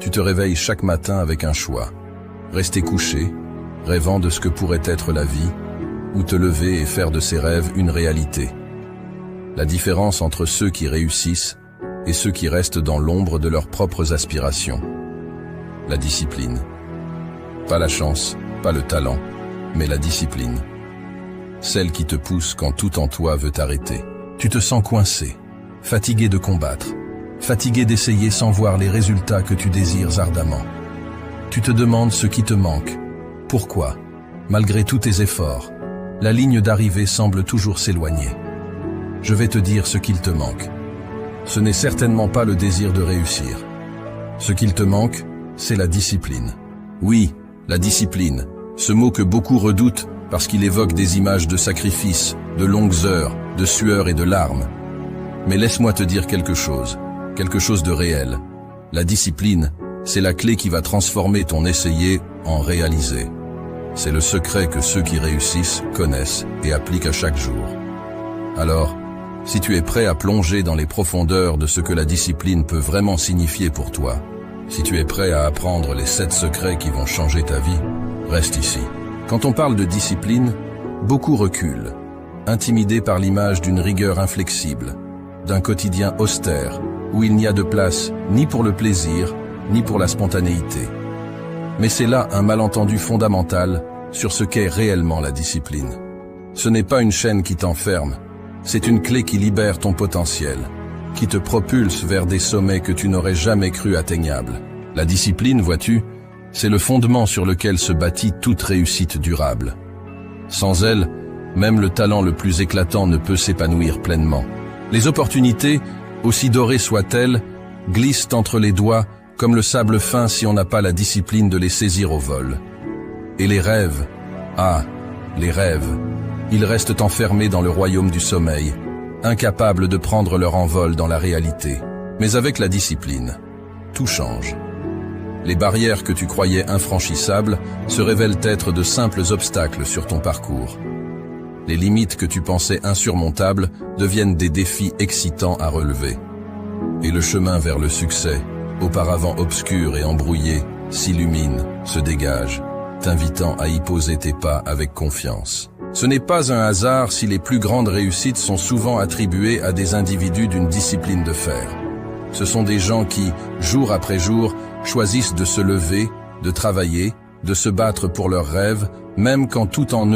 Tu te réveilles chaque matin avec un choix. Rester couché, rêvant de ce que pourrait être la vie, ou te lever et faire de ces rêves une réalité. La différence entre ceux qui réussissent et ceux qui restent dans l'ombre de leurs propres aspirations. La discipline. Pas la chance, pas le talent, mais la discipline. Celle qui te pousse quand tout en toi veut t'arrêter. Tu te sens coincé, fatigué de combattre, fatigué d'essayer sans voir les résultats que tu désires ardemment. Tu te demandes ce qui te manque. Pourquoi, malgré tous tes efforts, la ligne d'arrivée semble toujours s'éloigner. Je vais te dire ce qu'il te manque. Ce n'est certainement pas le désir de réussir. Ce qu'il te manque, c'est la discipline. Oui, la discipline, ce mot que beaucoup redoutent parce qu'il évoque des images de sacrifice, de longues heures, de sueur et de larmes. Mais laisse-moi te dire quelque chose de réel. La discipline, c'est la clé qui va transformer ton essayer en réaliser. C'est le secret que ceux qui réussissent connaissent et appliquent à chaque jour. Alors, si tu es prêt à plonger dans les profondeurs de ce que la discipline peut vraiment signifier pour toi, si tu es prêt à apprendre les 7 secrets qui vont changer ta vie, reste ici. Quand on parle de discipline, beaucoup reculent, intimidés par l'image d'une rigueur inflexible, d'un quotidien austère, où il n'y a de place ni pour le plaisir, ni pour la spontanéité. Mais c'est là un malentendu fondamental sur ce qu'est réellement la discipline. Ce n'est pas une chaîne qui t'enferme, c'est une clé qui libère ton potentiel, qui te propulse vers des sommets que tu n'aurais jamais cru atteignables. La discipline, vois-tu, c'est le fondement sur lequel se bâtit toute réussite durable. Sans elle, même le talent le plus éclatant ne peut s'épanouir pleinement. Les opportunités, aussi dorées soient-elles, glissent entre les doigts comme le sable fin si on n'a pas la discipline de les saisir au vol. Et les rêves, les rêves, ils restent enfermés dans le royaume du sommeil, incapables de prendre leur envol dans la réalité. Mais avec la discipline, tout change. Les barrières que tu croyais infranchissables se révèlent être de simples obstacles sur ton parcours. Les limites que tu pensais insurmontables deviennent des défis excitants à relever. Et le chemin vers le succès, auparavant obscur et embrouillé, s'illumine, se dégage, t'invitant à y poser tes pas avec confiance. Ce n'est pas un hasard si les plus grandes réussites sont souvent attribuées à des individus d'une discipline de fer. Ce sont des gens qui, jour après jour, choisissent de se lever, de travailler, de se battre pour leurs rêves, même quand tout en eux